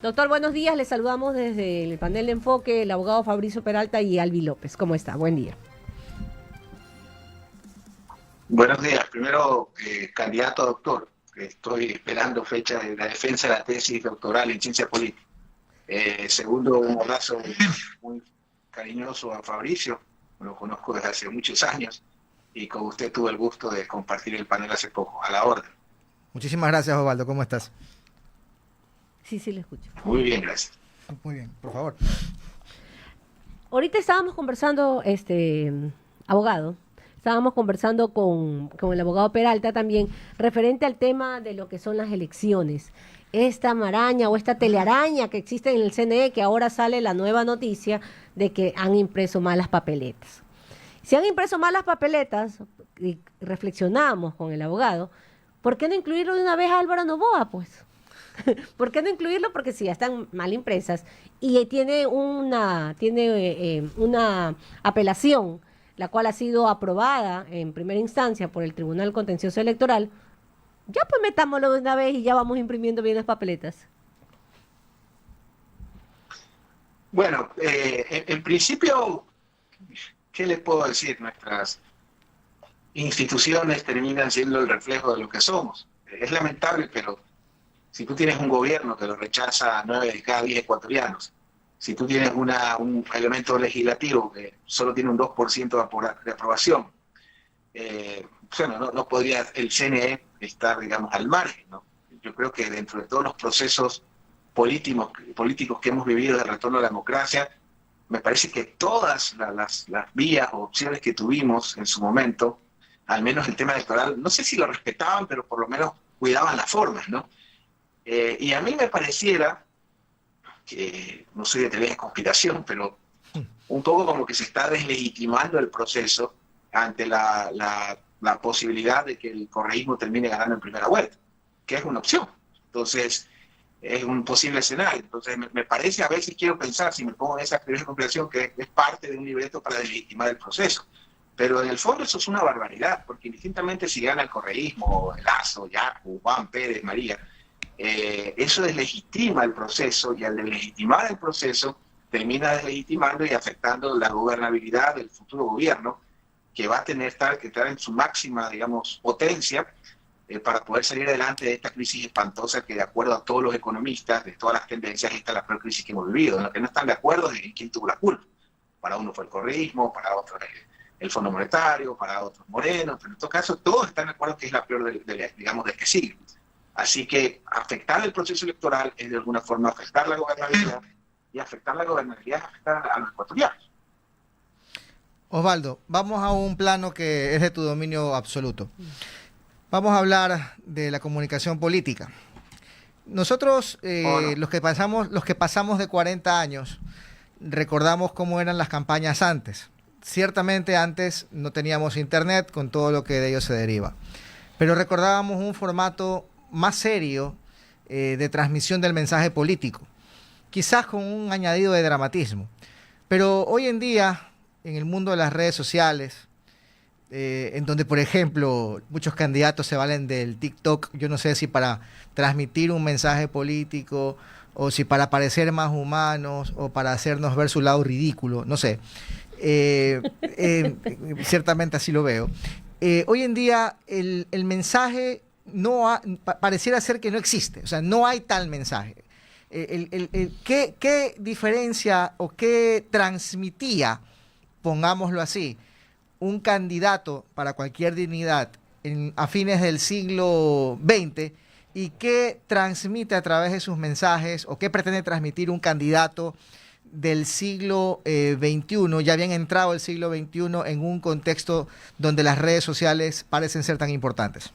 Doctor, buenos días. Le saludamos desde el panel de enfoque, el abogado Fabricio Peralta y Albi López. ¿Cómo está? Buen día. Buenos días. Primero, candidato a doctor. Estoy esperando fecha de la defensa de la tesis doctoral en ciencia política. Segundo, un abrazo muy cariñoso a Fabricio. Lo conozco desde hace muchos años y con usted tuve el gusto de compartir el panel hace poco. A la orden. Muchísimas gracias, Osvaldo. ¿Cómo estás? Sí, le escucho. Muy bien, gracias. Muy bien, por favor. Ahorita estábamos conversando, abogado, estábamos conversando con el abogado Peralta también, referente al tema de lo que son las elecciones. Esta maraña o esta telearaña que existe en el CNE, que ahora sale la nueva noticia de que han impreso mal las papeletas. Si han impreso mal las papeletas, y reflexionamos con el abogado, ¿por qué no incluirlo de una vez a Álvaro Noboa, pues? ¿Por qué no incluirlo? Porque si ya están mal impresas y tiene una apelación, la cual ha sido aprobada en primera instancia por el Tribunal Contencioso Electoral, ya pues metámoslo de una vez y ya vamos imprimiendo bien las papeletas. Bueno, en principio, ¿qué les puedo decir? Nuestras instituciones terminan siendo el reflejo de lo que somos. Es lamentable, pero si tú tienes un gobierno que lo rechaza a 9 de cada 10 ecuatorianos, si tú tienes un elemento legislativo que solo tiene un 2% de aprobación, bueno, no podría el CNE estar, digamos, al margen, ¿no? Yo creo que dentro de todos los procesos políticos que hemos vivido de retorno a la democracia, me parece que todas las vías o opciones que tuvimos en su momento, al menos el tema electoral, no sé si lo respetaban, pero por lo menos cuidaban las formas, ¿no? Y a mí me pareciera, que no soy de teoría de conspiración, pero un poco como que se está deslegitimando el proceso ante la posibilidad de que el correísmo termine ganando en primera vuelta, que es una opción. Entonces, es un posible escenario. Entonces, me parece, a veces quiero pensar, si me pongo en esa teoría de conspiración, que es parte de un libreto para deslegitimar el proceso. Pero en el fondo eso es una barbaridad, porque indistintamente si gana el correísmo, el Lazo, Yacu, Juan, Pérez, María, eso deslegitima el proceso, y al deslegitimar el proceso termina deslegitimando y afectando la gobernabilidad del futuro gobierno, que va a tener que estar en su máxima, digamos, potencia para poder salir adelante de esta crisis espantosa que, de acuerdo a todos los economistas de todas las tendencias, esta es la peor crisis que hemos vivido. En lo que no están de acuerdo es en quién tuvo la culpa. Para uno fue el correísmo, para otros el Fondo Monetario, para otros Moreno, pero en todo caso todos están de acuerdo que es la peor digamos, de este siglo. Así que afectar el proceso electoral es de alguna forma afectar la gobernabilidad, y afectar la gobernabilidad es afectar a los ecuatorianos. Osvaldo, vamos a un plano que es de tu dominio absoluto. Vamos a hablar de la comunicación política. Nosotros, los que pasamos de 40 años, recordamos cómo eran las campañas antes. Ciertamente antes no teníamos internet con todo lo que de ello se deriva, pero recordábamos un formato más serio de transmisión del mensaje político, quizás con un añadido de dramatismo. Pero hoy en día, en el mundo de las redes sociales, en donde, por ejemplo, muchos candidatos se valen del TikTok, yo no sé si para transmitir un mensaje político, o si para parecer más humanos, o para hacernos ver su lado ridículo, no sé. Ciertamente así lo veo. Hoy en día el mensaje pareciera ser que no existe, o sea, no hay tal mensaje. ¿Qué diferencia o qué transmitía, pongámoslo así, un candidato para cualquier dignidad a fines del siglo XX, y qué transmite a través de sus mensajes, o qué pretende transmitir un candidato del siglo XXI, ya habían entrado el siglo XXI en un contexto donde las redes sociales parecen ser tan importantes?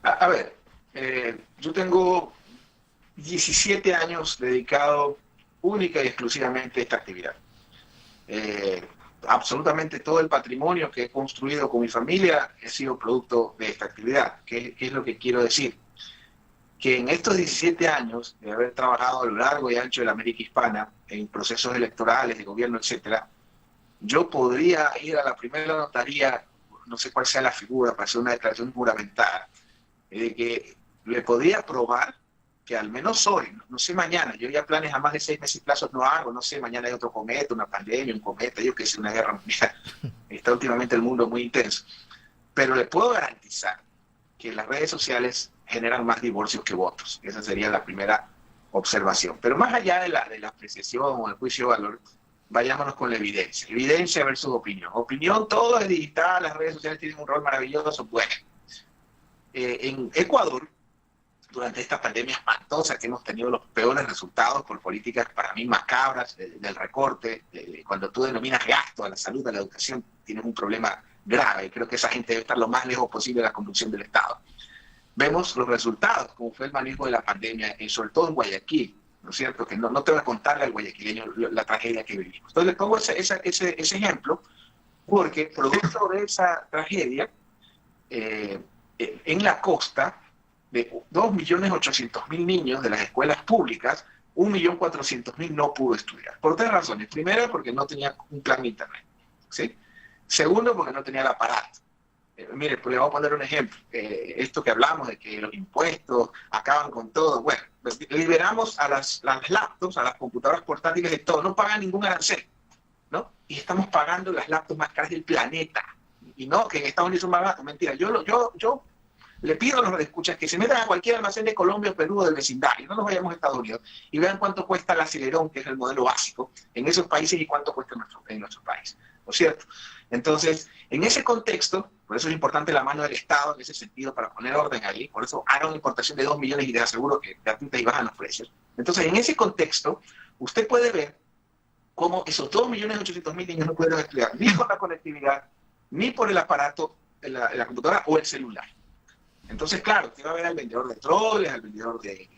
A ver, yo tengo 17 años dedicado única y exclusivamente a esta actividad. Absolutamente todo el patrimonio que he construido con mi familia ha sido producto de esta actividad. ¿Qué es lo que quiero decir? Que en estos 17 años de haber trabajado a lo largo y ancho de la América Hispana, en procesos electorales, de gobierno, etcétera, yo podría ir a la primera notaría, no sé cuál sea la figura, para hacer una declaración juramentada, de que le podría probar que al menos hoy, no sé mañana, yo ya planes a más de 6 meses y plazos no hago, no sé, mañana hay otro cometa, una pandemia, un cometa, yo qué sé, una guerra mundial. Está últimamente el mundo muy intenso. Pero le puedo garantizar que las redes sociales generan más divorcios que votos. Esa sería la primera observación. Pero más allá de la apreciación o el juicio de valor, vayámonos con la evidencia. Evidencia versus opinión. Opinión, todo es digital, las redes sociales tienen un rol maravilloso. Bueno, en Ecuador, durante esta pandemia espantosa que hemos tenido los peores resultados por políticas para mí macabras del recorte, cuando tú denominas gasto a la salud, a la educación, tienes un problema grave. Creo que esa gente debe estar lo más lejos posible de la conducción del Estado. Vemos los resultados, como fue el manejo de la pandemia, sobre todo en Guayaquil, ¿no es cierto? Que no te voy a contarle al guayaquileño la tragedia que vivimos. Entonces le pongo ese ejemplo porque producto de esa tragedia, en la costa, de 2.800.000 niños de las escuelas públicas, 1.400.000 no pudo estudiar. Por 3 razones. Primero, porque no tenía un plan de internet, ¿sí? Segundo, porque no tenía el aparato. Mire, pues le voy a poner un ejemplo. Esto que hablamos de que los impuestos acaban con todo. Bueno, pues liberamos a las laptops, a las computadoras portátiles de todo. No pagan ningún arancel, ¿no? Y estamos pagando las laptops más caras del planeta. Y no, que en Estados Unidos son más baratos. Mentira. Yo le pido a los escuchas que se metan a cualquier almacén de Colombia o Perú o del vecindario. No nos vayamos a Estados Unidos. Y vean cuánto cuesta el acelerón, que es el modelo básico, en esos países y cuánto cuesta en nuestro país. ¿No es cierto? Entonces, en ese contexto, por eso es importante la mano del Estado en ese sentido para poner orden ahí, por eso hagan una importación de 2 millones y les aseguro que gratuita y bajan los precios. Entonces, en ese contexto, usted puede ver cómo esos 2.800.000 niños no pudieron estudiar ni por la conectividad, ni por el aparato, la computadora o el celular. Entonces, claro, usted va a ver al vendedor de troles, al vendedor de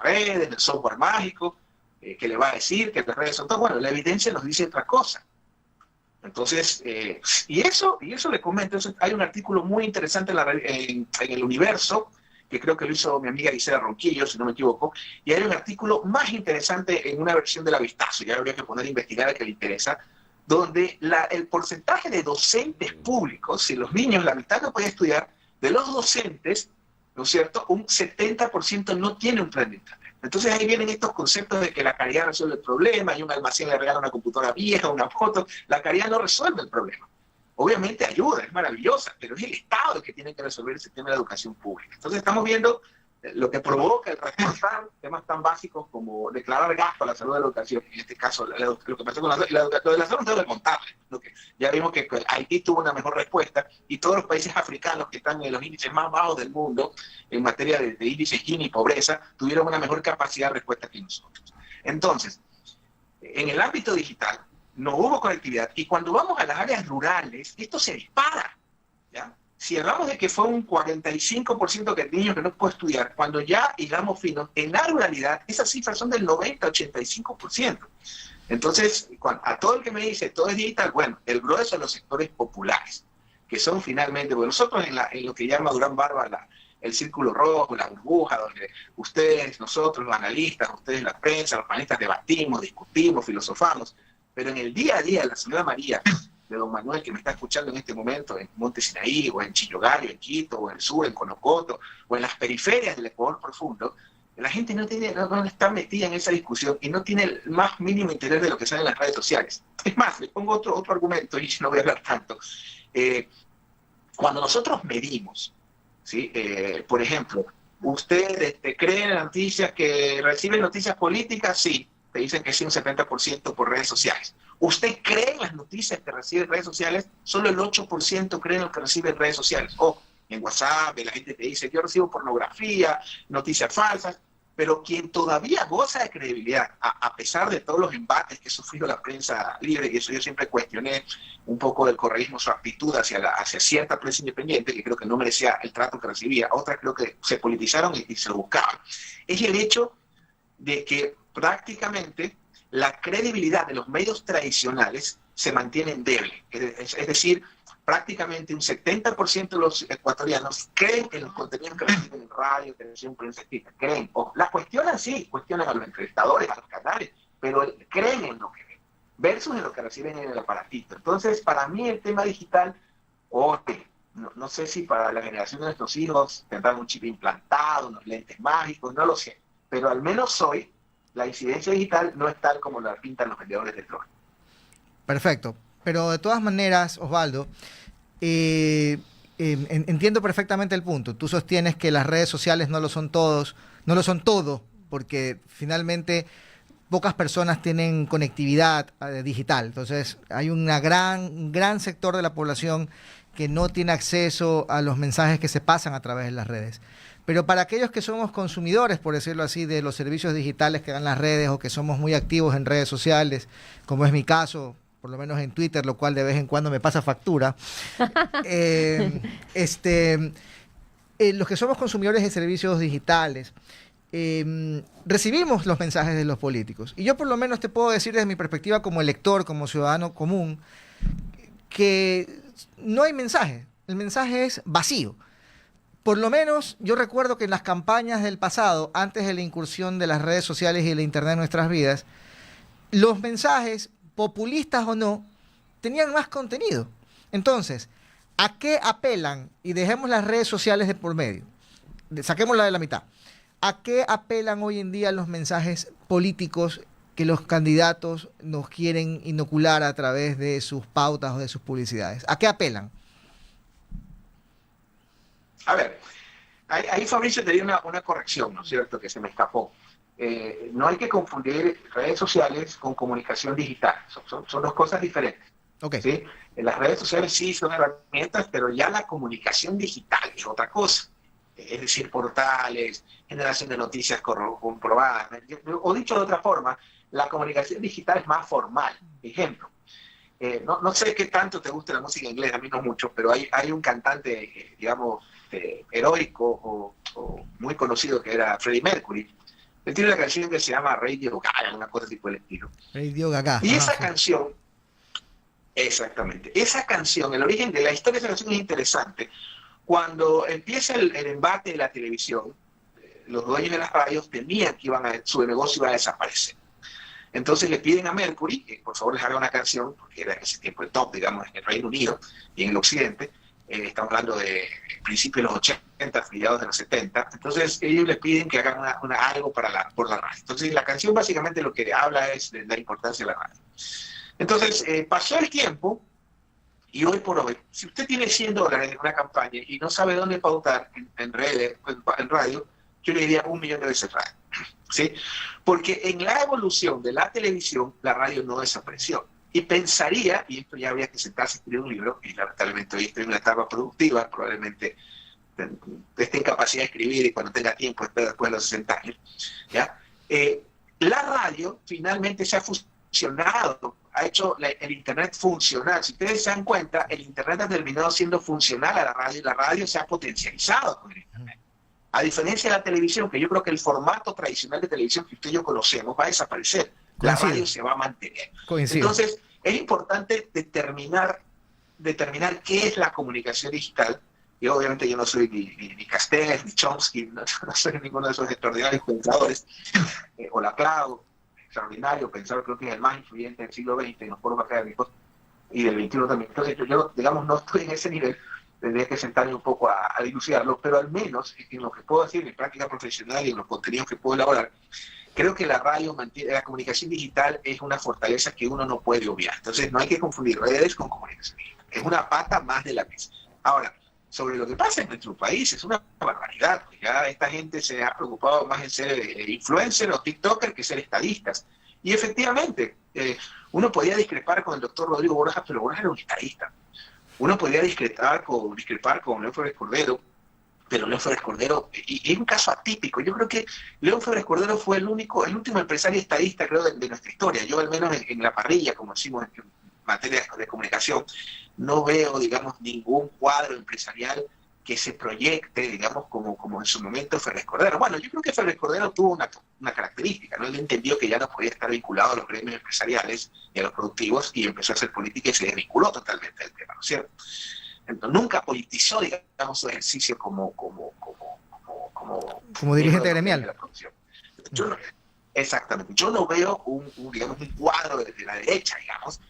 redes, del software mágico, que le va a decir que las redes son todo. Bueno, la evidencia nos dice otra cosa. Entonces, y eso le comento. Entonces, hay un artículo muy interesante en El Universo, que creo que lo hizo mi amiga Gisela Ronquillo, si no me equivoco, y hay un artículo más interesante en una versión de La Vistazo, ya habría que poner a investigar a que le interesa, donde el porcentaje de docentes públicos, si los niños, la mitad no podían estudiar, de los docentes, ¿no es cierto?, un 70% no tiene un plan de internet. Entonces ahí vienen estos conceptos de que la caridad resuelve el problema, y un almacén le regala una computadora vieja, una foto. La caridad no resuelve el problema. Obviamente ayuda, es maravillosa, pero es el Estado el que tiene que resolver ese tema de la educación pública. Entonces estamos viendo lo que provoca el recortar temas tan básicos como declarar gasto a la salud de la educación. En este caso, lo que pasó con lo de la salud no debe contarle. Ya vimos que Haití tuvo una mejor respuesta y todos los países africanos que están en los índices más bajos del mundo en materia de índices Gini y pobreza tuvieron una mejor capacidad de respuesta que nosotros. Entonces, en el ámbito digital no hubo conectividad y cuando vamos a las áreas rurales, esto se dispara, ¿ya? Si hablamos de que fue un 45% de niños que no pudo estudiar, cuando ya hilamos finos, en la ruralidad esas cifras son del 90-85%. Entonces, a todo el que me dice, todo es digital, bueno, el grueso son los sectores populares, que son finalmente, bueno, nosotros en lo que llama Durán Barba el círculo rojo, la burbuja, donde ustedes, nosotros, los analistas, ustedes, la prensa, los panelistas debatimos, discutimos, filosofamos, pero en el día a día, la señora María, de don Manuel, que me está escuchando en este momento en Monte Sinaí, o en Chillogallo, en Quito, o en el sur, en Conocoto, o en las periferias del Ecuador profundo, la gente no está metida en esa discusión y no tiene el más mínimo interés de lo que sale en las redes sociales. Es más, les pongo otro argumento y no voy a hablar tanto. Cuando nosotros medimos, ¿sí? Por ejemplo, ¿usted cree en las noticias que reciben noticias políticas? Sí, te dicen que sí un 70% por redes sociales. ¿Usted cree en las noticias que recibe en redes sociales? Solo el 8% cree en lo que recibe en redes sociales. O en WhatsApp, la gente te dice, yo recibo pornografía, noticias falsas, pero quien todavía goza de credibilidad, a pesar de todos los embates que ha sufrido la prensa libre, y eso yo siempre cuestioné un poco del correísmo, su actitud hacia cierta prensa independiente, que creo que no merecía el trato que recibía, otras creo que se politizaron y se lo buscaban, es el hecho de que prácticamente la credibilidad de los medios tradicionales se mantiene endeble. Es decir, prácticamente un 70% de los ecuatorianos creen en los contenidos que reciben en radio, televisión, prensa escrita. Creen. O las cuestionan, sí, cuestionan a los entrevistadores, a los canales, pero creen en lo que ven, versus en lo que reciben en el aparatito. Entonces, para mí el tema digital hoy no sé si para la generación de nuestros hijos tendrán un chip implantado, unos lentes mágicos, no lo sé. Pero al menos hoy la incidencia digital no es tal como la pintan los vendedores de drogas. Perfecto. Pero de todas maneras, Osvaldo, entiendo perfectamente el punto. Tú sostienes que las redes sociales no lo son todos, no lo son todo, porque finalmente pocas personas tienen conectividad digital. Entonces, hay un gran sector de la población que no tiene acceso a los mensajes que se pasan a través de las redes. Pero para aquellos que somos consumidores, por decirlo así, de los servicios digitales que dan las redes o que somos muy activos en redes sociales, como es mi caso, por lo menos en Twitter, lo cual de vez en cuando me pasa factura, los que somos consumidores de servicios digitales, recibimos los mensajes de los políticos. Y yo por lo menos te puedo decir desde mi perspectiva como elector, como ciudadano común, que no hay mensaje. El mensaje es vacío. Por lo menos yo recuerdo que en las campañas del pasado, antes de la incursión de las redes sociales y de la internet en nuestras vidas, los mensajes, populistas o no, tenían más contenido. Entonces, ¿a qué apelan? Y dejemos las redes sociales de por medio. Saquémosla de la mitad. ¿A qué apelan hoy en día los mensajes políticos que los candidatos nos quieren inocular a través de sus pautas o de sus publicidades? ¿A qué apelan? A ver, ahí Fabricio te dio una corrección, ¿no es cierto?, que se me escapó. No hay que confundir redes sociales con comunicación digital. Son dos cosas diferentes. Okay. ¿Sí? Las redes sociales sí son herramientas, pero ya la comunicación digital es otra cosa. Es decir, portales, generación de noticias comprobadas. O dicho de otra forma, la comunicación digital es más formal. Ejemplo, no sé qué tanto te gusta la música inglesa, a mí no mucho, pero hay un cantante, digamos, heroico o muy conocido que era Freddie Mercury. Él tiene una canción que se llama Radio Gaga, una cosa así por el estilo. Radio Gaga. Y esa canción, exactamente, esa canción, el origen de la historia de esa canción es interesante. Cuando empieza el embate de la televisión, los dueños de las radios temían que su negocio iba a desaparecer. Entonces le piden a Mercury que por favor les haga una canción, porque era en ese tiempo el top, digamos, en el Reino Unido y en el Occidente. Estamos hablando de principios de los 80, mediados de los 70. Entonces ellos les piden que hagan algo por la radio. Entonces la canción básicamente lo que habla es de la importancia de la radio. Entonces pasó el tiempo y hoy por hoy, si usted tiene $100 en una campaña y no sabe dónde pautar en redes, en radio, yo le diría 1 millón de veces radio. ¿Sí? Porque en la evolución de la televisión, la radio no desapareció. Y pensaría, y esto ya habría que sentarse a escribir un libro, y lamentablemente hoy estoy en una etapa productiva, probablemente esté en capacidad de escribir y cuando tenga tiempo, después de los 60 años, ¿ya? La radio finalmente se ha fusionado, ha hecho el Internet funcional. Si ustedes se dan cuenta, el Internet ha terminado siendo funcional a la radio y la radio se ha potencializado con el Internet. A diferencia de la televisión, que yo creo que el formato tradicional de televisión que usted y yo conocemos va a desaparecer. La radio se va a mantener. Coincido. Entonces, es importante determinar qué es la comunicación digital. Y obviamente yo no soy ni Castells, ni Chomsky, no soy ninguno de esos extraordinarios pensadores. O Laclau, extraordinario pensador, creo que es el más influyente del siglo XX en los foros académicos y del XXI también. Entonces yo, digamos, no estoy en ese nivel. Tendría que sentarme un poco a dilucidarlo, pero al menos en lo que puedo decir en mi práctica profesional y en los contenidos que puedo elaborar, creo que la la comunicación digital es una fortaleza que uno no puede obviar. Entonces no hay que confundir redes con comunicación digital. Es una pata más de la mesa. Ahora, sobre lo que pasa en nuestro país, es una barbaridad. Ya esta gente se ha preocupado más en ser influencer o tiktoker que ser estadistas. Y efectivamente, uno podía discrepar con el doctor Rodrigo Borja, pero Borja era un estadista. Uno podría discrepar con León Febres Cordero, pero León Febres Cordero, y es un caso atípico. Yo creo que León Febres Cordero fue el último empresario estadista, creo, de nuestra historia. Yo, al menos en la parrilla, como decimos en materia de comunicación, no veo, digamos, ningún cuadro empresarial que se proyecte, digamos, como en su momento Febres Cordero. Bueno, yo creo que Febres Cordero tuvo una característica, ¿no? Él entendió que ya no podía estar vinculado a los gremios empresariales y a los productivos y empezó a hacer política y se desvinculó totalmente del tema, ¿no es cierto? Entonces, nunca politizó, digamos, su ejercicio como dirigente gremial. De la producción. Exactamente. Yo no veo digamos, un cuadro de la derecha, digamos,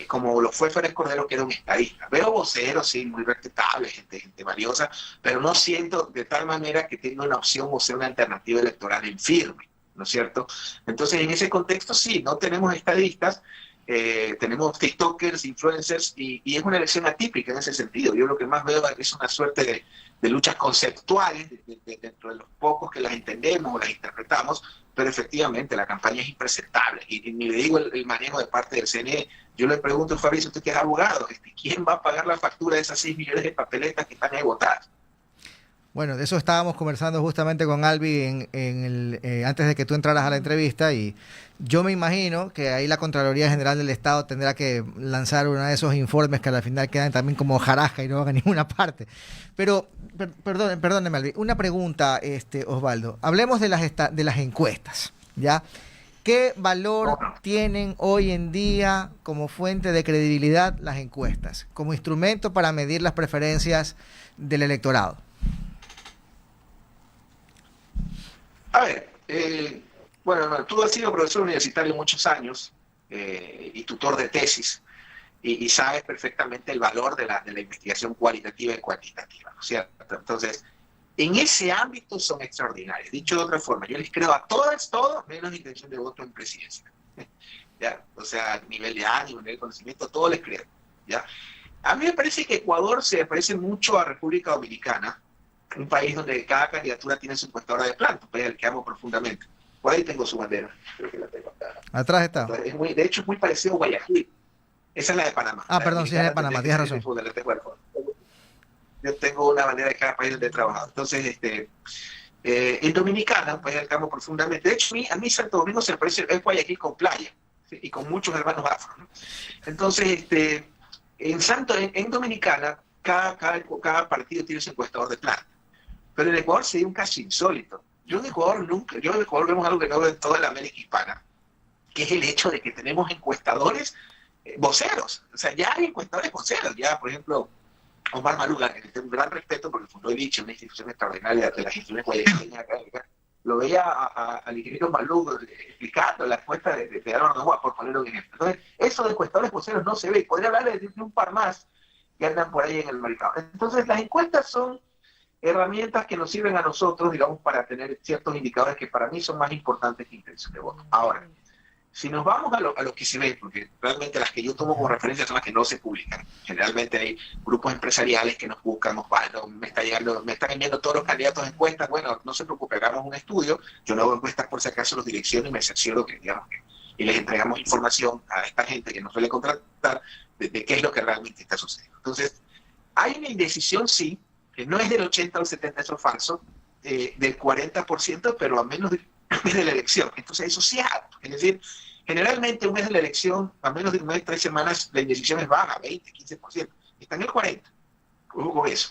como lo fue Félix Cordero, que era un estadista. Veo voceros, sí, muy respetables, gente valiosa, pero no siento de tal manera que tenga una opción o sea una alternativa electoral en firme, ¿no es cierto? Entonces, en ese contexto, sí, no tenemos estadistas, tenemos tiktokers, influencers, y es una elección atípica en ese sentido. Yo lo que más veo es una suerte de luchas conceptuales, dentro de los pocos que las entendemos o las interpretamos, pero efectivamente la campaña es impresentable. Y ni le digo el manejo de parte del CNE. Yo le pregunto, Fabricio, usted que es abogado, ¿quién va a pagar la factura de esas 6 millones de papeletas que están ahí votadas? Bueno, de eso estábamos conversando justamente con Albi antes de que tú entraras a la entrevista, y yo me imagino que ahí la Contraloría General del Estado tendrá que lanzar uno de esos informes que al final quedan también como hojarasca y no van a ninguna parte. Pero, perdóneme, Albi, una pregunta, Osvaldo. Hablemos de las encuestas, ¿ya? ¿Qué valor tienen hoy en día como fuente de credibilidad las encuestas, como instrumento para medir las preferencias del electorado? A ver, bueno, tú has sido profesor universitario muchos años y tutor de tesis, y sabes perfectamente el valor de la investigación cualitativa y cuantitativa, ¿no es cierto? Entonces, en ese ámbito son extraordinarios. Dicho de otra forma, yo les creo a todas, todo, menos intención de voto en presidencia. ¿Ya? O sea, nivel de ánimo, nivel de conocimiento, todo les creo. ¿Ya? A mí me parece que Ecuador se parece mucho a República Dominicana, un país donde cada candidatura tiene su encuestadora de planta, un país al que amo profundamente. Por ahí tengo su bandera, creo que la tengo acá. Atrás está. De hecho, es muy parecido a Guayaquil. Esa es la de Panamá. Ah, perdón, sí es de Panamá, tienes razón. Yo tengo una bandera de cada país donde he trabajado. Entonces, en Dominicana, un país al que amo profundamente. De hecho, a mí Santo Domingo se me parece, es Guayaquil con playa, ¿sí? Y con muchos hermanos afro, ¿no? Entonces, en Dominicana, cada partido tiene su encuestador de planta. Pero en Ecuador sería un caso insólito. Yo en Ecuador vemos algo que no veo en toda la América hispana, que es el hecho de que tenemos encuestadores voceros. O sea, ya hay encuestadores voceros. Ya, por ejemplo, Omar Maluga, que tengo un gran respeto porque fundó el ICHE, una institución extraordinaria de las instituciones guayaquileñas académicas, lo veía al ingeniero Maluga explicando la encuesta de Álvaro Noboa, por poner un ejemplo. Entonces, eso de encuestadores voceros no se ve. Podría hablar de un par más que andan por ahí en el mercado. Entonces, las encuestas son herramientas que nos sirven a nosotros, digamos, para tener ciertos indicadores que para mí son más importantes que intención de voto. Ahora, si nos vamos a lo que se ve, porque realmente las que yo tomo como referencia son las que no se publican. Generalmente hay grupos empresariales que nos buscan, Osvaldo, me están enviando todos los candidatos a encuestas. Bueno, no se preocupe, hagamos un estudio. Yo no hago encuestas por si acaso los direcciono y me cercioro que, digamos, y les entregamos información a esta gente que nos suele contratar de qué es lo que realmente está sucediendo. Entonces, hay una indecisión, sí, que no es del 80 al 70, eso es falso, del 40%, pero a menos de un mes de la elección. Entonces eso sí es alto. Es decir, generalmente un mes de la elección, a menos de un mes, 3 semanas, la indecisión es baja, 20, 15%. Está en el 40%. Ojo con eso.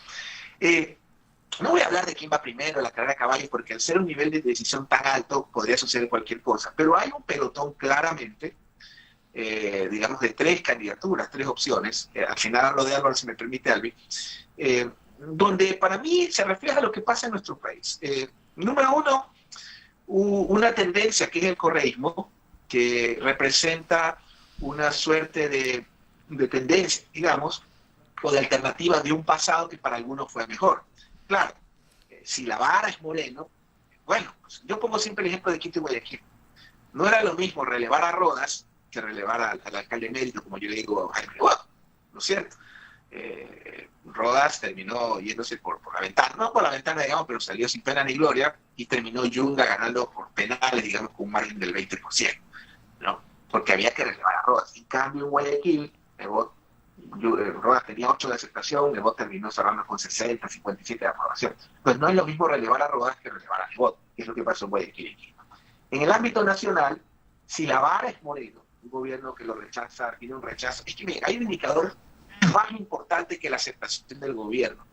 No voy a hablar de quién va primero en la carrera de caballos, porque al ser un nivel de decisión tan alto podría suceder cualquier cosa. Pero hay un pelotón claramente, digamos, de 3 candidaturas, 3 opciones. Al final hablo de Álvaro, si me permite, Albi. Donde para mí se refleja lo que pasa en nuestro país. Número uno, una tendencia que es el correísmo, que representa una suerte de tendencia, digamos, o de alternativa de un pasado que para algunos fue mejor. Claro, si la vara es Moreno, bueno, pues yo pongo siempre el ejemplo de Quito y Guayaquil. No era lo mismo relevar a Rodas que relevar al alcalde emérito, como yo le digo a Jaime Guado, ¿no es cierto? Rodas terminó yéndose por la ventana, no por la ventana, digamos, pero salió sin pena ni gloria, y terminó Yunga ganando por penales, digamos, con un margen del 20%, ¿no? Porque había que relevar a Rodas. En cambio, en Guayaquil, Rodas tenía 8 de aceptación, Nebot terminó cerrando con 60, 57 de aprobación. Pues no es lo mismo relevar a Rodas que relevar a Nebot, que es lo que pasó en Guayaquil y Quito. En el ámbito nacional, si la vara es Moreno, un gobierno que lo rechaza, tiene un rechazo, es que mire, hay un indicador más importante que la aceptación del gobierno.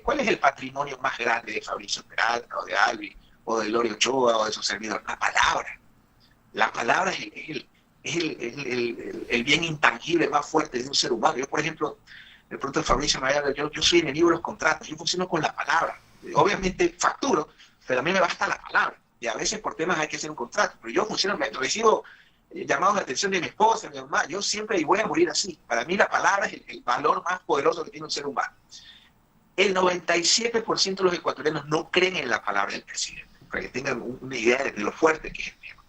¿Cuál es el patrimonio más grande de Fabricio Peralta, o de Albi, o de Lorio Ochoa, o de su servidor? La palabra. La palabra es el bien intangible más fuerte de un ser humano. Yo, por ejemplo, de pronto Fabricio me habla, yo soy enemigo de los contratos, yo funciono con la palabra. Obviamente facturo, pero a mí me basta la palabra. Y a veces por temas hay que hacer un contrato. Pero yo funciono, recibo llamados de atención de mi esposa, de mi mamá. Yo siempre voy a morir así. Para mí la palabra es el valor más poderoso que tiene un ser humano. El 97% de los ecuatorianos no creen en la palabra del presidente, para que tengan una idea de lo fuerte que es el tema.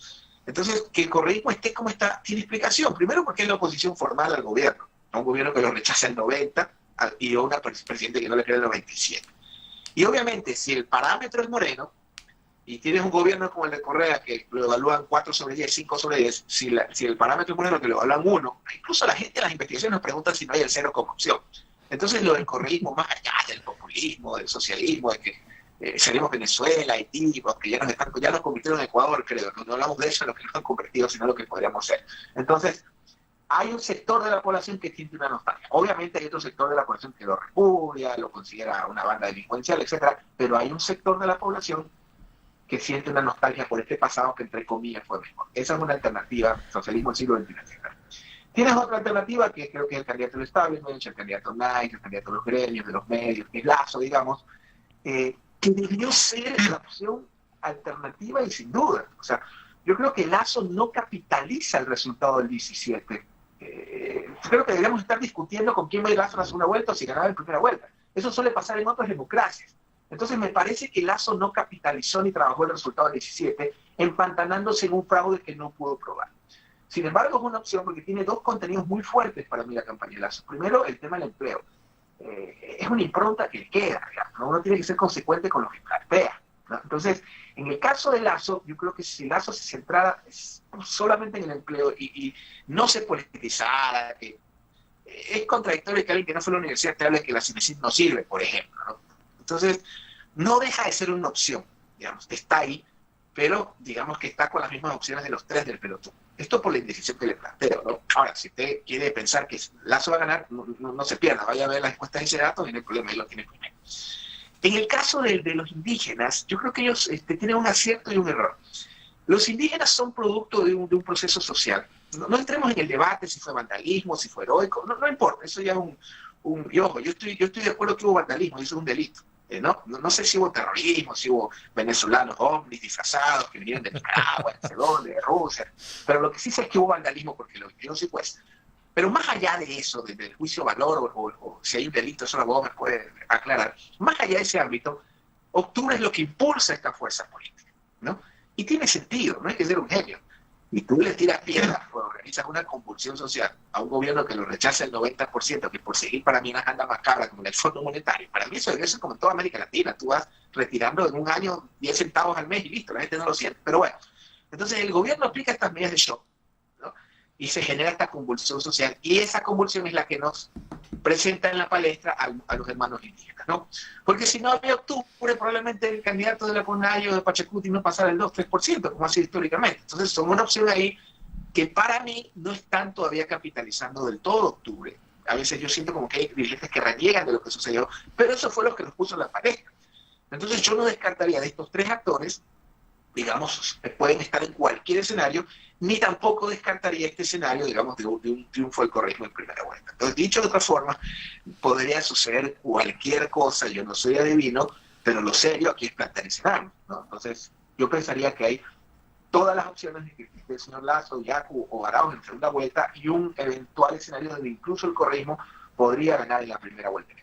Entonces, que el correísmo esté como está, tiene explicación. Primero porque es la oposición formal al gobierno, a un gobierno que lo rechaza el 90 y a una presidente que no le cree el 97. Y obviamente, si el parámetro es Moreno, y tienes un gobierno como el de Correa que lo evalúan 4 sobre 10, 5 sobre 10, si el parámetro es Moreno que lo evaluan 1, incluso la gente en las investigaciones nos pregunta si no hay el 0 como opción. Entonces lo del correísmo, más allá del populismo, del socialismo, de que salimos Venezuela, Haití, que ya nos convirtieron en Ecuador, creo, no hablamos de eso, lo que nos han convertido, sino lo que podríamos ser. Entonces, hay un sector de la población que siente una nostalgia. Obviamente hay otro sector de la población que lo repudia, lo considera una banda delincuencial, etcétera, pero hay un sector de la población que siente una nostalgia por este pasado que, entre comillas, fue mejor. Esa es una alternativa, socialismo del siglo XXI. Tienes otra alternativa que creo que es el candidato del establishment, el candidato Knight, el candidato de los gremios, de los medios, que es Lasso, digamos, que debió ser la opción alternativa y sin duda. O sea, yo creo que Lasso no capitaliza el resultado del 17. Creo que deberíamos estar discutiendo con quién va a ir Lasso en la segunda vuelta o si ganaba en primera vuelta. Eso suele pasar en otras democracias. Entonces me parece que Lasso no capitalizó ni trabajó el resultado del 17, empantanándose en un fraude que no pudo probar. Sin embargo, es una opción porque tiene dos contenidos muy fuertes para mí la campaña de Lasso. Primero, el tema del empleo. Es una impronta que queda, digamos, ¿no? Uno tiene que ser consecuente con lo que plantea, ¿no? Entonces, en el caso de Lasso, yo creo que si Lasso se centrara solamente en el empleo y no se politizara, es contradictorio que alguien que no fue a la universidad te hable de que la CIMESID no sirve, por ejemplo, ¿no? Entonces, no deja de ser una opción, digamos, está ahí, pero digamos que está con las mismas opciones de los tres del pelotón. Esto por la indecisión que le planteo, ¿no? Ahora, si usted quiere pensar que Lasso va a ganar, no se pierda, vaya a ver las encuestas de ese dato y no hay problema, él lo tiene primero. En el caso de los indígenas, yo creo que ellos tienen un acierto y un error. Los indígenas son producto de un proceso social. No entremos en el debate si fue vandalismo, si fue heroico, no importa, eso ya es y ojo, yo estoy de acuerdo que hubo vandalismo, eso es un delito. No sé si hubo terrorismo, si hubo venezolanos ovnis disfrazados que vinieron de Nicaragua, no sé dónde, de Rusia, pero lo que sí sé es que hubo vandalismo porque lo hicieron secuestro. Pero más allá de eso, del juicio valor o si hay un delito, eso la voz me puede aclarar, más allá de ese ámbito, octubre es lo que impulsa esta fuerza política, ¿no? Y tiene sentido, no hay que ser un genio. Y tú le tiras piedras o organizas una convulsión social a un gobierno que lo rechaza el 90%, que por seguir para mí una agenda macabra como el Fondo Monetario. Para mí eso es como en toda América Latina. Tú vas retirando en un año 10 centavos al mes y listo, la gente no lo siente. Pero bueno, entonces el gobierno aplica estas medidas de shock, ¿no? Y se genera esta convulsión social. Y esa convulsión es la que nos presenta en la palestra a los hermanos indígenas, ¿no? Porque si no había octubre, probablemente el candidato de la Punayo de Pachacuti no pasara el 2-3%, como ha sido históricamente. Entonces, son una opción ahí que para mí no están todavía capitalizando del todo octubre. A veces yo siento como que hay dirigentes que reniegan de lo que sucedió, pero eso fue lo que nos puso en la palestra. Entonces, yo no descartaría de estos tres actores, digamos, pueden estar en cualquier escenario, ni tampoco descartaría este escenario, digamos, de un triunfo del correísmo en primera vuelta. Entonces, dicho de otra forma, podría suceder cualquier cosa, yo no soy adivino, pero lo serio aquí es plantear escenarios, ¿no? Entonces, yo pensaría que hay todas las opciones de que existe el señor Lasso, Yacu o Arauz en segunda vuelta y un eventual escenario donde incluso el correísmo podría ganar en la primera vuelta.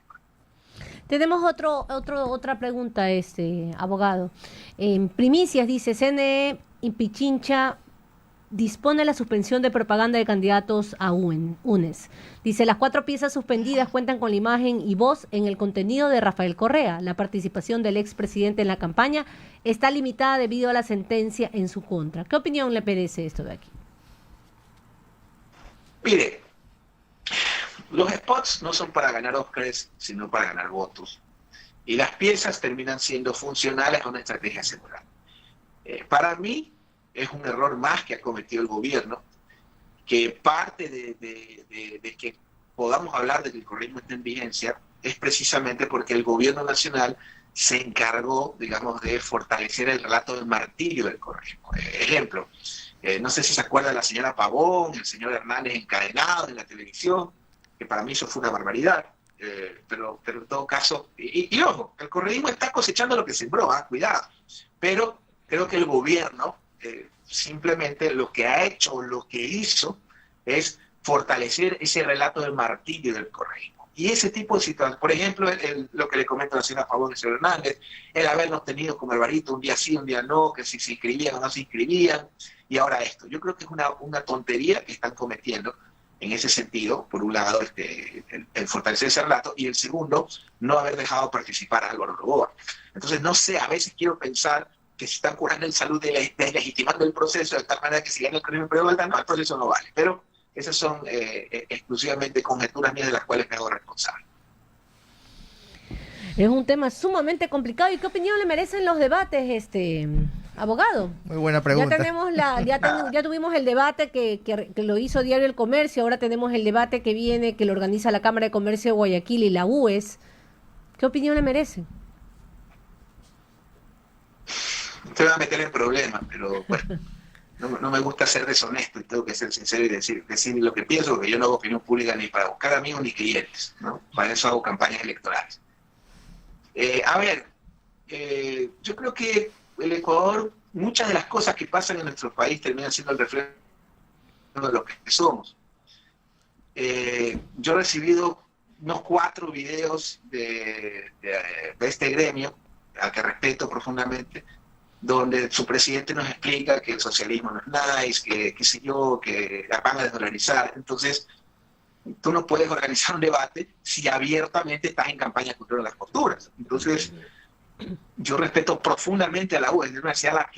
Tenemos otra pregunta, abogado. En primicias dice, CNE y Pichincha dispone la suspensión de propaganda de candidatos a UNES. Dice, las 4 piezas suspendidas cuentan con la imagen y voz en el contenido de Rafael Correa. La participación del expresidente en la campaña está limitada debido a la sentencia en su contra. ¿Qué opinión le merece esto de aquí? Mire, los spots no son para ganar Óscares, sino para ganar votos. Y las piezas terminan siendo funcionales a una estrategia electoral. Para mí, es un error más que ha cometido el gobierno, que parte de que podamos hablar de que el correísmo está en vigencia es precisamente porque el gobierno nacional se encargó, digamos, de fortalecer el relato del martirio del correísmo. Ejemplo, no sé si se acuerda de la señora Pavón, el señor Hernández encadenado en la televisión, que para mí eso fue una barbaridad, pero en todo caso, y ojo, el correísmo está cosechando lo que sembró, cuidado, pero creo que el gobierno simplemente lo que ha hecho, lo que hizo, es fortalecer ese relato del martirio del correísmo. Y ese tipo de situaciones, por ejemplo, lo que le comento a la señora Pavón y señor Hernández, el habernos tenido como Alvarito un día sí, un día no, que si se inscribían o no se inscribían, y ahora esto. Yo creo que es una tontería que están cometiendo en ese sentido, por un lado, el fortalecer ese relato, y el segundo, no haber dejado participar a Álvaro Noboa. Entonces, no sé, a veces quiero pensar que se están curando en salud, deslegitimando el proceso, de tal manera que si gana el crimen prevaldano, no, el proceso no vale. Pero esas son exclusivamente conjeturas mías de las cuales me hago responsable. Es un tema sumamente complicado. ¿Y qué opinión le merecen los debates, abogado? Muy buena pregunta. Ya tenemos ya tuvimos el debate que lo hizo Diario El Comercio, ahora tenemos el debate que viene, que lo organiza la Cámara de Comercio de Guayaquil y la UES. ¿Qué opinión le merecen? Usted va a meter en problemas, pero bueno, no me gusta ser deshonesto y tengo que ser sincero y decir lo que pienso, porque yo no hago opinión pública ni para buscar amigos ni clientes, ¿no? Para eso hago campañas electorales. Yo creo que el Ecuador, muchas de las cosas que pasan en nuestro país terminan siendo el reflejo de lo que somos. Yo he recibido unos 4 videos de este gremio, al que respeto profundamente, donde su presidente nos explica que el socialismo no es nice, que qué sé yo, que la van a desdolarizar. Entonces, tú no puedes organizar un debate si abiertamente estás en campaña contra las posturas. Entonces, yo respeto profundamente a la UES, es una universidad a la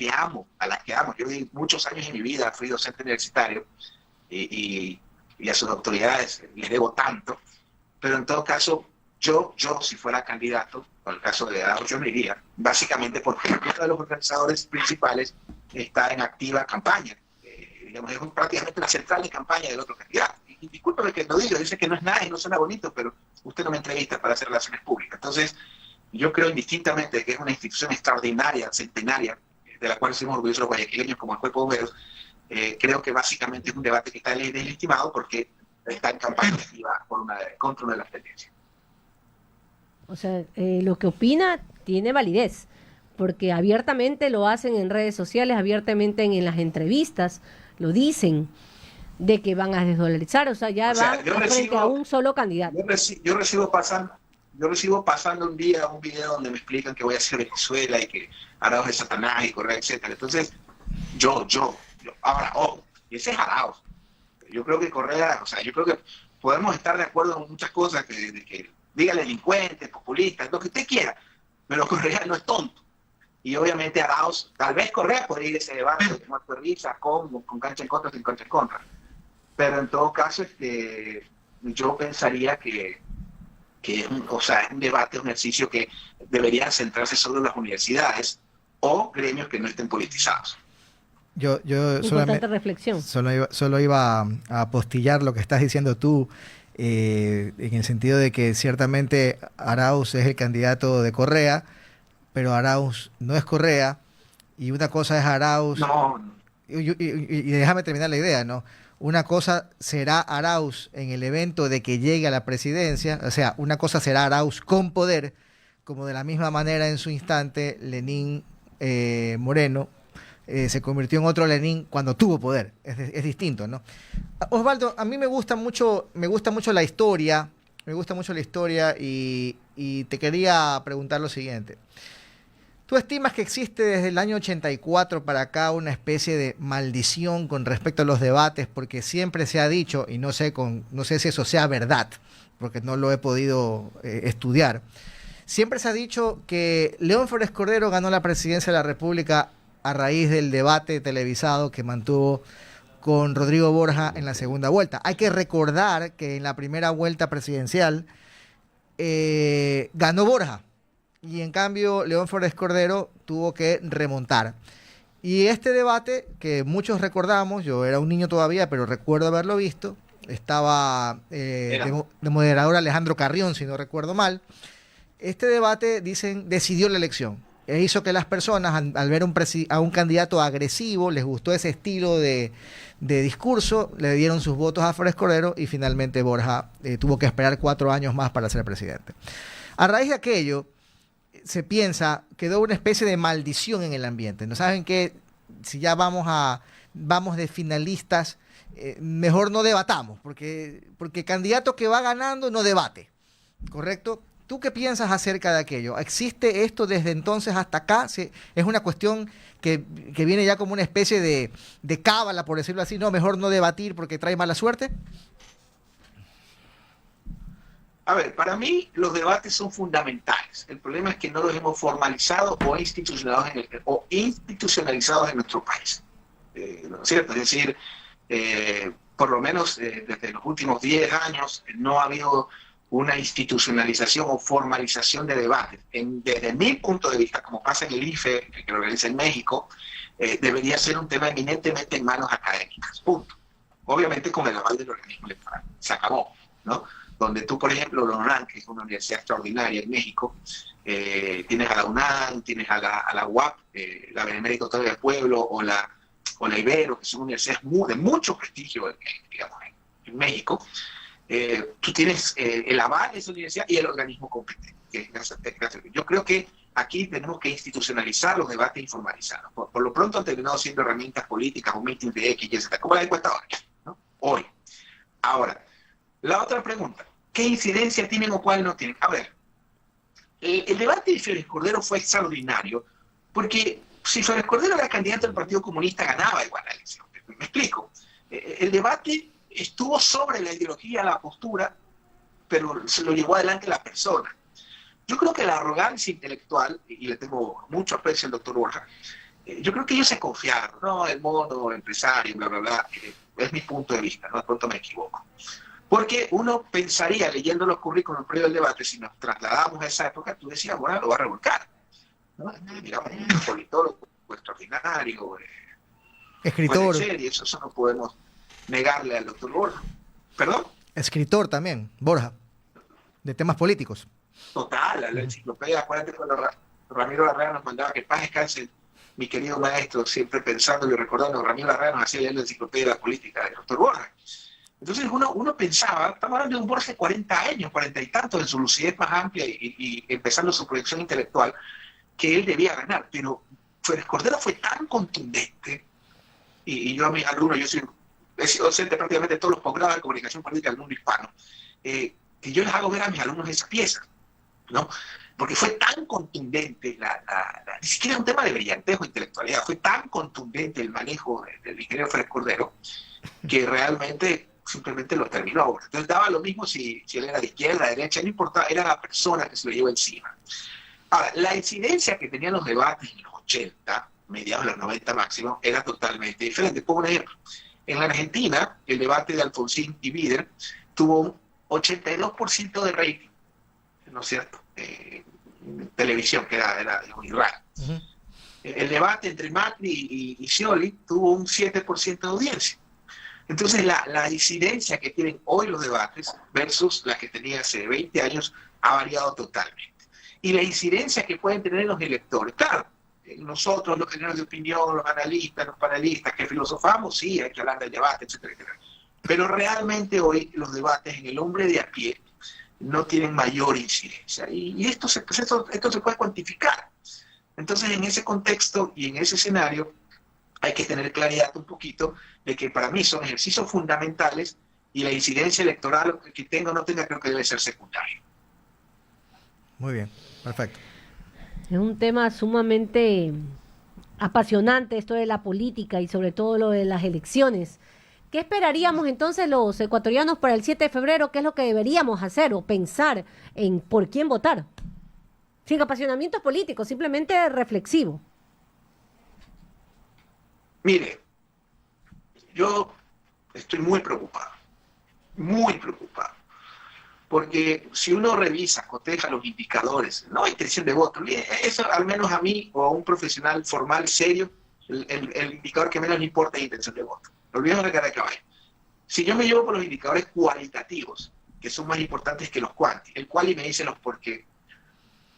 que amo. Yo viví muchos años en mi vida, fui docente universitario y a sus autoridades les debo tanto, pero en todo caso, yo si fuera candidato, en el caso de Arauz, yo me iría, básicamente porque uno de los organizadores principales está en activa campaña. Digamos, es prácticamente la central de campaña del otro candidato. Y discúlpeme que lo diga, dice que no es nada y no suena bonito, pero usted no me entrevista para hacer relaciones públicas. Entonces, yo creo indistintamente que es una institución extraordinaria, centenaria, de la cual somos orgullosos los guayaquileños como el Cuerpo de Bomberos. Creo que básicamente es un debate que está deslegitimado porque está en campaña activa contra una de las tendencias. O sea, lo que opina tiene validez, porque abiertamente lo hacen en redes sociales, abiertamente en las entrevistas, lo dicen, de que van a desdolarizar, o sea, ya van frente a un solo candidato. Yo recibo pasando un día un video donde me explican que voy a hacer Venezuela y que Arauz es Satanás y Correa, etcétera. Entonces, ahora, y ese es Arauz. Yo creo que Correa, yo creo que podemos estar de acuerdo en muchas cosas, que diga delincuente, populista, lo que usted quiera, pero Correa no es tonto. Y obviamente Arauz, tal vez Correa podría ir a ese debate de muerto de risa, con cancha en contra, sin cancha en contra. Pero en todo caso, yo pensaría que es un debate, un ejercicio que debería centrarse sobre las universidades o gremios que no estén politizados. Yo Importante reflexión. Solo iba a apostillar lo que estás diciendo tú, en el sentido de que ciertamente Arauz es el candidato de Correa, pero Arauz no es Correa, y una cosa es Arauz... No. Y déjame terminar la idea, ¿no? Una cosa será Arauz en el evento de que llegue a la presidencia, o sea, una cosa será Arauz con poder, como de la misma manera en su instante Lenín Moreno se convirtió en otro Lenín cuando tuvo poder. Es distinto, ¿no? Osvaldo, a mí me gusta mucho la historia, y te quería preguntar lo siguiente. ¿Tú estimas que existe desde el año 84 para acá una especie de maldición con respecto a los debates? Porque siempre se ha dicho, y no sé si eso sea verdad, porque no lo he podido estudiar, siempre se ha dicho que León Febres Cordero ganó la presidencia de la República a raíz del debate televisado que mantuvo con Rodrigo Borja en la segunda vuelta. Hay que recordar que en la primera vuelta presidencial ganó Borja, y en cambio León Febres Cordero tuvo que remontar. Y este debate, que muchos recordamos, yo era un niño todavía, pero recuerdo haberlo visto, estaba de moderador Alejandro Carrión, si no recuerdo mal. Este debate, dicen, decidió la elección. E hizo que las personas, al ver a un candidato agresivo, les gustó ese estilo de discurso, le dieron sus votos a Febres Cordero, y finalmente Borja tuvo que esperar 4 años más para ser presidente. A raíz de aquello, se piensa, quedó una especie de maldición en el ambiente. ¿No saben qué? si ya vamos de finalistas, mejor no debatamos, porque candidato que va ganando no debate, ¿correcto? ¿Tú qué piensas acerca de aquello? ¿Existe esto desde entonces hasta acá? ¿Es una cuestión que viene ya como una especie de cábala, por decirlo así? No, mejor no debatir porque trae mala suerte. A ver, para mí los debates son fundamentales. El problema es que no los hemos formalizado o institucionalizados en nuestro país. ¿No es cierto? Es decir, por lo menos desde los últimos 10 años no ha habido una institucionalización o formalización de debates. Desde mi punto de vista, como pasa en el IFE, que lo organiza en México, debería ser un tema eminentemente en manos académicas, punto. Obviamente con el aval del organismo electoral. Se acabó, ¿no? Donde tú, por ejemplo, la UNAM, que es una universidad extraordinaria en México, tienes a la UNAM, tienes a la UAP, la Benemérita Autónoma del Pueblo, o la Ibero, que son universidades de mucho prestigio, digamos, en México. Tú tienes el aval de esa universidad y el organismo competente. Yo creo que aquí tenemos que institucionalizar los debates y formalizarlos. Por lo pronto han terminado siendo herramientas políticas o meetings de X, Y, Z, como la encuestadora, ¿no? Hoy. Ahora, la otra pregunta, ¿qué incidencia tienen o cuál no tienen? A ver, el debate de Flores Cordero fue extraordinario, porque si Flores Cordero era candidato del Partido Comunista, ganaba igual la elección. ¿Me explico? El debate estuvo sobre la ideología, la postura, pero se lo llevó adelante la persona. Yo creo que la arrogancia intelectual, y le tengo mucho aprecio al doctor Borja, yo creo que ellos se confiaron, ¿no? El mono empresario, bla, bla, bla, es mi punto de vista, ¿no? De pronto me equivoco. Porque uno pensaría, leyendo los currículos previo al debate, si nos trasladamos a esa época, tú decías, bueno, lo va a revolcar, ¿no? Digamos, un politólogo extraordinario, Escritor. Serie, eso no podemos negarle al doctor Borja. ¿Perdón? Escritor también, Borja, de temas políticos. Total, la enciclopedia, acuérdate cuando Ramiro Larrea nos mandaba que paz descanse, mi querido maestro, siempre pensando y recordando, Ramiro Larrea nos hacía leer la enciclopedia de la política del doctor Borja. Entonces uno pensaba, estamos hablando de un Borja de 40 años, 40 y tantos, en su lucidez más amplia y empezando su proyección intelectual, que él debía ganar, pero Flores Cordero fue tan contundente, y yo a mis alumnos, he sido docente prácticamente de todos los posgrados de comunicación política del mundo hispano, que yo les hago ver a mis alumnos esa pieza, ¿no? Porque fue tan contundente, ni siquiera es un tema de brillantez o intelectualidad, fue tan contundente el manejo del ingeniero Flores Cordero, que realmente simplemente lo terminó ahora. Entonces daba lo mismo si él era de izquierda, de derecha, no importaba, era la persona que se lo llevó encima. Ahora, la incidencia que tenían los debates en los 80, mediados de los 90 máximo, era totalmente diferente. Pongo un ejemplo. En la Argentina, el debate de Alfonsín y Bider tuvo un 82% de rating, ¿no es cierto? Televisión, que era muy raro. Uh-huh. El debate entre Macri y Scioli tuvo un 7% de audiencia. Entonces, la incidencia que tienen hoy los debates versus la que tenía hace 20 años ha variado totalmente. Y la incidencia que pueden tener los electores, claro, nosotros, los generadores de opinión, los analistas, los panelistas que filosofamos, sí, hay que hablar del debate, etcétera, etcétera. Pero realmente hoy los debates en el hombre de a pie no tienen mayor incidencia. Y esto se puede cuantificar. Entonces, en ese contexto y en ese escenario, hay que tener claridad un poquito de que para mí son ejercicios fundamentales y la incidencia electoral que tenga o no tenga creo que debe ser secundario. Muy bien, perfecto. Es un tema sumamente apasionante esto de la política y sobre todo lo de las elecciones. ¿Qué esperaríamos entonces los ecuatorianos para el 7 de febrero? ¿Qué es lo que deberíamos hacer o pensar en por quién votar? Sin apasionamientos políticos, simplemente reflexivo. Mire, yo estoy muy preocupado, porque si uno revisa, coteja los indicadores, no hay intención de voto, eso al menos a mí o a un profesional formal, serio, el indicador que menos le importa es intención de voto. Olvidemos de cara de caballo. Si yo me llevo por los indicadores cualitativos, que son más importantes que los cuanti, el cual y me dice los por qué,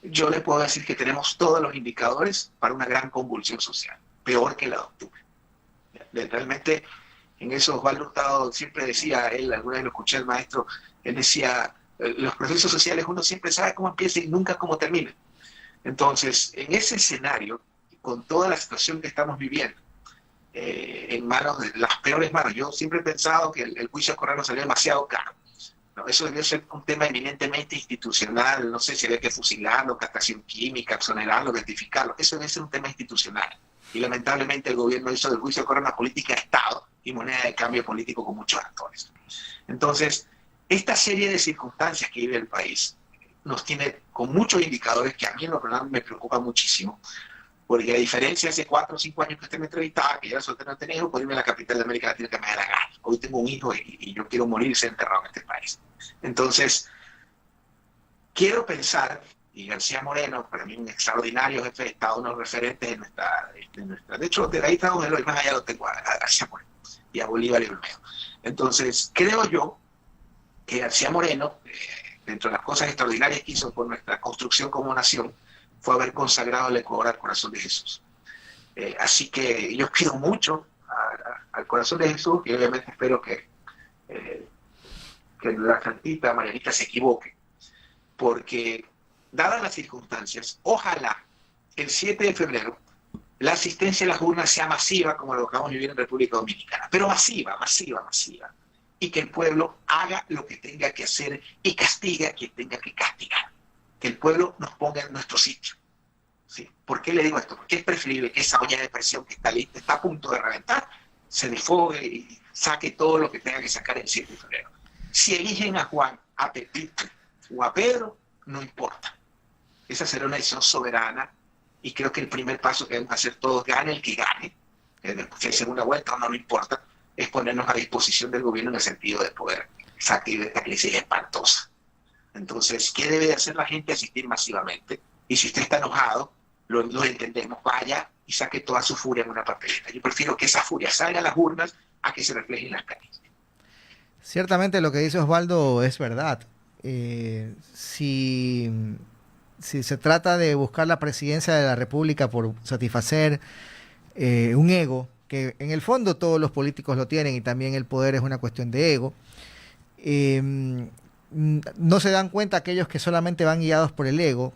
yo le puedo decir que tenemos todos los indicadores para una gran convulsión social, peor que la de octubre. Realmente, en eso Osvaldo Hurtado siempre decía, él, alguna vez lo escuché al maestro, él decía, los procesos sociales uno siempre sabe cómo empieza y nunca cómo termina. Entonces, en ese escenario, con toda la situación que estamos viviendo, en manos de las peores manos. Yo siempre he pensado que el juicio Correa salió demasiado caro. ¿No? Eso debió ser un tema eminentemente institucional, no sé si había que fusilarlo, castración química, exonerarlo, rectificarlo. Eso debe ser un tema institucional. Y lamentablemente el gobierno hizo del juicio Correa una política de Estado y moneda de cambio político con muchos actores. Entonces, esta serie de circunstancias que vive el país nos tiene con muchos indicadores que a mí en lo personal me preocupan muchísimo, porque a diferencia de hace 4 o 5 años que usted me entrevistaba, que yo era soltero, no tenía hijos, puedo irme a la capital de América Latina que me da la gana. Hoy tengo un hijo y yo quiero morir y ser enterrado en este país. Entonces, quiero pensar, y García Moreno, para mí un extraordinario jefe de Estado, uno de los referentes de nuestra... De hecho, de ahí está Don Eloy, más allá lo tengo a García Moreno y a Bolívar y Olmedo. Entonces, creo yo que García Moreno, dentro de las cosas extraordinarias que hizo por nuestra construcción como nación, fue haber consagrado el Ecuador al corazón de Jesús. Así que yo quiero mucho al corazón de Jesús y obviamente espero que la santita Marianita se equivoque, porque dadas las circunstancias, ojalá el 7 de febrero la asistencia a las urnas sea masiva como lo que acabamos de vivir en República Dominicana, pero masiva, y que el pueblo haga lo que tenga que hacer y castigue a quien tenga que castigar, que el pueblo nos ponga en nuestro sitio. ¿Sí? ¿Por qué le digo esto? Porque es preferible que esa olla de presión que está lista, está a punto de reventar, se desfogue y saque todo lo que tenga que sacar el 7 de febrero. Si eligen a Juan, a Pepito o a Pedro, no importa. Esa será una decisión soberana y creo que el primer paso que debemos hacer todos, gane el que gane, si hay segunda vuelta o no, no importa, es ponernos a disposición del gobierno en el sentido de poder salir de esta crisis espantosa. Entonces, ¿qué debe de hacer la gente? Asistir masivamente. Y si usted está enojado, lo entendemos, vaya y saque toda su furia en una papeleta. Yo prefiero que esa furia salga a las urnas a que se refleje en las calles. Ciertamente lo que dice Osvaldo es verdad. Si se trata de buscar la presidencia de la República por satisfacer un ego, que en el fondo todos los políticos lo tienen y también el poder es una cuestión de ego, no se dan cuenta aquellos que solamente van guiados por el ego,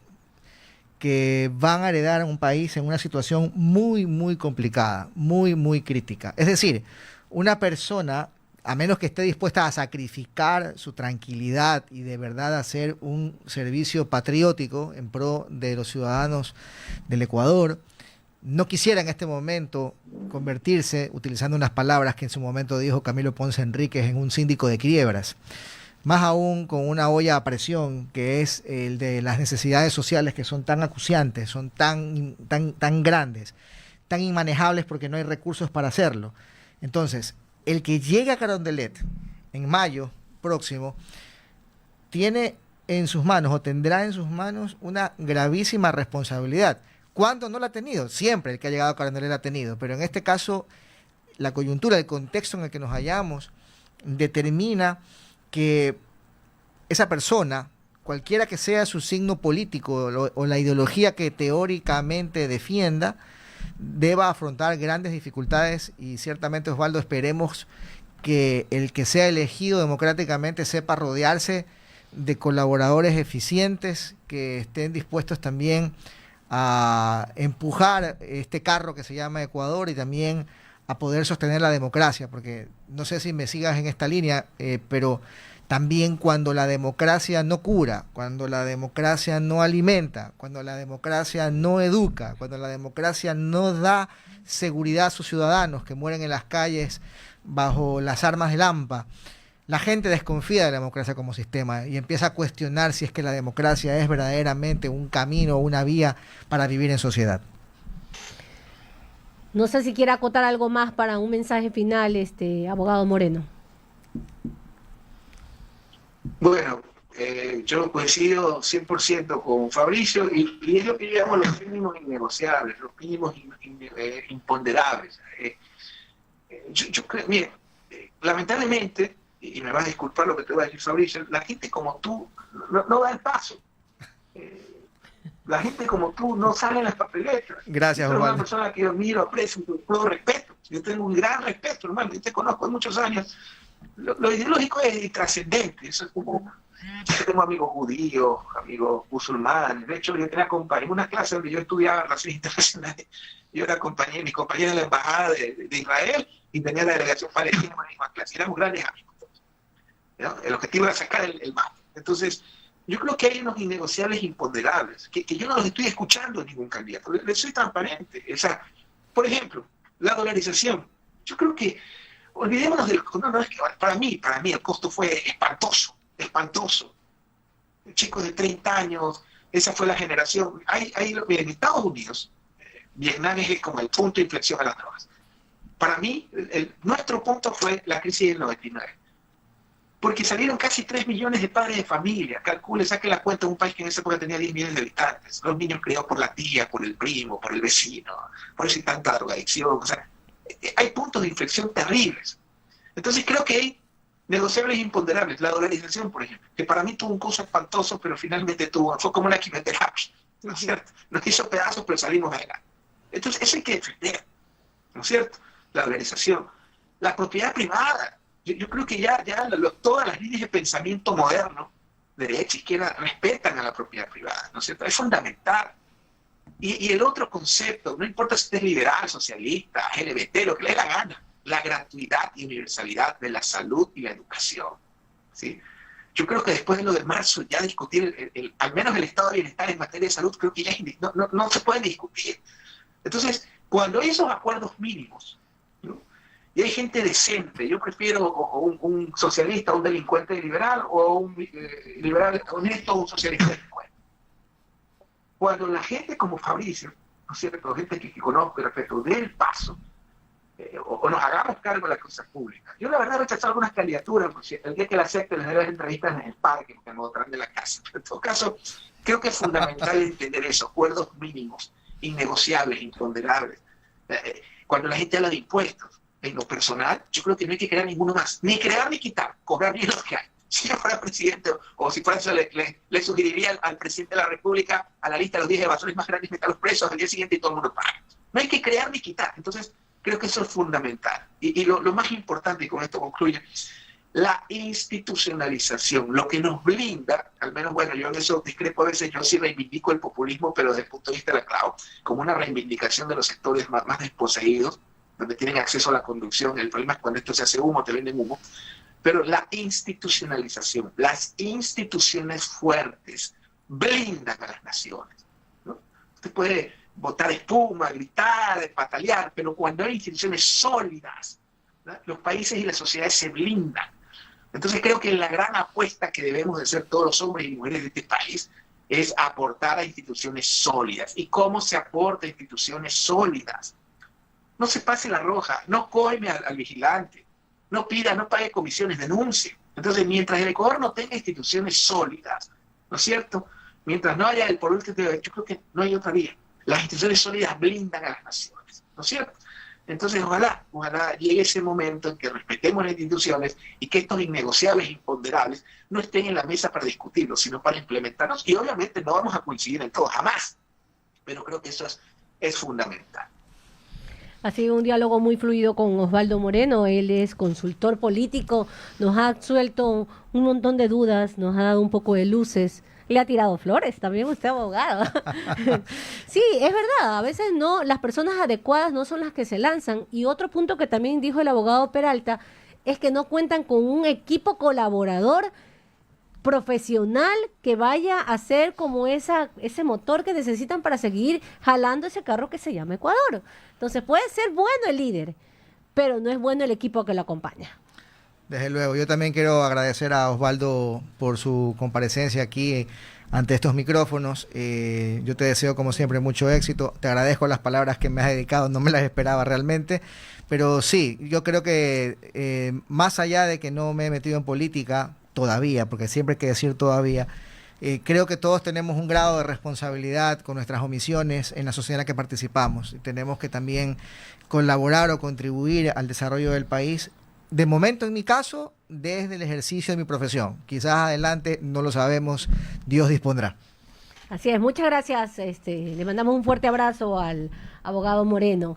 que van a heredar un país en una situación muy, muy complicada, muy, muy crítica. Es decir, una persona, a menos que esté dispuesta a sacrificar su tranquilidad y de verdad hacer un servicio patriótico en pro de los ciudadanos del Ecuador, no quisiera en este momento convertirse, utilizando unas palabras que en su momento dijo Camilo Ponce Enríquez, en un síndico de quiebras. Más aún con una olla a presión que es el de las necesidades sociales que son tan acuciantes, son tan grandes, tan inmanejables porque no hay recursos para hacerlo. Entonces, el que llegue a Carondelet en mayo próximo tiene en sus manos o tendrá en sus manos una gravísima responsabilidad. ¿Cuándo no la ha tenido? Siempre el que ha llegado a Carondelet la ha tenido, pero en este caso la coyuntura, el contexto en el que nos hallamos determina que esa persona, cualquiera que sea su signo político o la ideología que teóricamente defienda, deba afrontar grandes dificultades y ciertamente, Osvaldo, esperemos que el que sea elegido democráticamente sepa rodearse de colaboradores eficientes que estén dispuestos también a empujar este carro que se llama Ecuador y también a poder sostener la democracia, porque no sé si me sigas en esta línea, pero también cuando la democracia no cura, cuando la democracia no alimenta, cuando la democracia no educa, cuando la democracia no da seguridad a sus ciudadanos que mueren en las calles bajo las armas del AMPA, la gente desconfía de la democracia como sistema y empieza a cuestionar si es que la democracia es verdaderamente un camino o una vía para vivir en sociedad. No sé si quiere acotar algo más para un mensaje final, abogado Moreno. Bueno, yo coincido 100% con Fabricio y es lo que yo llamo los mínimos innegociables, los mínimos imponderables. Yo creo, mire, lamentablemente, y me vas a disculpar lo que te voy a decir, Fabricio, la gente como tú no da el paso. La gente como tú no sale en las papeletas. Gracias, Osvaldo. Osvaldo. Una persona que yo admiro, aprecio, con todo respeto. Yo tengo un gran respeto, hermano. Yo te conozco hace muchos años. lo ideológico es intrascendente. Eso es como, yo tengo amigos judíos, amigos musulmanes. De hecho, yo tenía compañeros, en una clase donde yo estudiaba relaciones internacionales, yo era mi compañera de la embajada de Israel y tenía la delegación palestina en la misma clase. Éramos grandes amigos, ¿no? El objetivo era sacar el máster. Entonces, yo creo que hay unos innegociables imponderables, que yo no los estoy escuchando en ningún candidato. Les soy transparente. O sea, por ejemplo, la dolarización. Yo creo que, olvidémonos del... No, es que para mí el costo fue espantoso. Chicos de 30 años, esa fue la generación. En Estados Unidos, Vietnam es como el punto de inflexión a las drogas. Para mí, nuestro punto fue la crisis del 99. Porque salieron casi 3 millones de padres de familia. Calcule, saque la cuenta de un país que en esa época tenía 10 millones de habitantes. Los niños criados por la tía, por el primo, por el vecino. Por eso hay tanta drogadicción. O sea, hay puntos de inflexión terribles. Entonces creo que hay negociables imponderables. La dolarización, por ejemplo, que para mí tuvo un curso espantoso, pero finalmente fue como una quimioterapia, ¿no es cierto? Nos hizo pedazos, pero salimos adelante. Entonces eso hay que defender, ¿no es cierto? La dolarización. La propiedad privada. Yo creo que ya todas las líneas de pensamiento moderno, de derecha, izquierda, respetan a la propiedad privada, ¿no es cierto? Es fundamental. Y el otro concepto, no importa si es liberal, socialista, LGBT, lo que le dé la gana, la gratuidad y universalidad de la salud y la educación, ¿sí? Yo creo que después de lo de marzo, ya discutir al menos el estado de bienestar en materia de salud, creo que ya no se puede discutir. Entonces, cuando hay esos acuerdos mínimos, ¿no? Y hay gente decente, yo prefiero un socialista, un delincuente liberal, o un liberal honesto, o un socialista delincuente. Cuando la gente como Fabricio, ¿no es cierto?, gente que conozco y respeto, dé el paso, o nos hagamos cargo de la cosa pública. Yo la verdad he rechazado algunas candidaturas, porque el día que la acepte les daré las entrevistas en el parque, porque me botarán de la casa. Pero en todo caso, creo que es fundamental entender eso, acuerdos mínimos, innegociables, imponderables. Cuando la gente habla de impuestos, en lo personal, yo creo que no hay que crear ninguno más. Ni crear ni quitar, cobrar bien lo que hay. Si yo fuera presidente, o si fuera eso, le sugeriría al presidente de la República a la lista de los 10 evasores más grandes, meter los presos al día siguiente y todo el mundo paga. No hay que crear ni quitar. Entonces, creo que eso es fundamental. Y lo más importante, y con esto concluyo, la institucionalización, lo que nos blinda, al menos, bueno, yo en eso discrepo a veces, yo sí reivindico el populismo, pero desde el punto de vista de la CLAO, como una reivindicación de los sectores más desposeídos, donde tienen acceso a la conducción. El problema es cuando esto se hace humo, te venden humo. Pero la institucionalización, las instituciones fuertes blindan a las naciones, ¿no? Usted puede botar espuma, gritar, patalear, pero cuando hay instituciones sólidas, ¿no?, los países y las sociedades se blindan. Entonces creo que la gran apuesta que debemos de hacer todos los hombres y mujeres de este país es aportar a instituciones sólidas. ¿Y cómo se aporta a instituciones sólidas? No se pase la roja, no coime al vigilante, no pida, no pague comisiones, denuncie. Entonces, mientras el Ecuador no tenga instituciones sólidas, ¿no es cierto? Mientras no haya el poder que yo creo que no hay otra vía. Las instituciones sólidas blindan a las naciones, ¿no es cierto? Entonces, ojalá llegue ese momento en que respetemos las instituciones y que estos innegociables, imponderables, no estén en la mesa para discutirlos, sino para implementarlos. Y obviamente no vamos a coincidir en todo, jamás. Pero creo que eso es fundamental. Ha sido un diálogo muy fluido con Osvaldo Moreno. Él es consultor político, nos ha suelto un montón de dudas, nos ha dado un poco de luces. Le ha tirado flores, también usted abogado. Sí, es verdad, a veces no, las personas adecuadas no son las que se lanzan. Y otro punto que también dijo el abogado Peralta es que no cuentan con un equipo colaborador profesional que vaya a ser como ese motor que necesitan para seguir jalando ese carro que se llama Ecuador. Entonces puede ser bueno el líder, pero no es bueno el equipo que lo acompaña. Desde luego, yo también quiero agradecer a Osvaldo por su comparecencia aquí ante estos micrófonos. Yo te deseo, como siempre, mucho éxito. Te agradezco las palabras que me has dedicado, no me las esperaba realmente. Pero sí, yo creo que más allá de que no me he metido en política todavía, porque siempre hay que decir todavía, creo que todos tenemos un grado de responsabilidad con nuestras omisiones en la sociedad en la que participamos. Tenemos que también colaborar o contribuir al desarrollo del país. De momento, en mi caso, desde el ejercicio de mi profesión. Quizás adelante, no lo sabemos, Dios dispondrá. Así es, muchas gracias. Le mandamos un fuerte abrazo al abogado Moreno.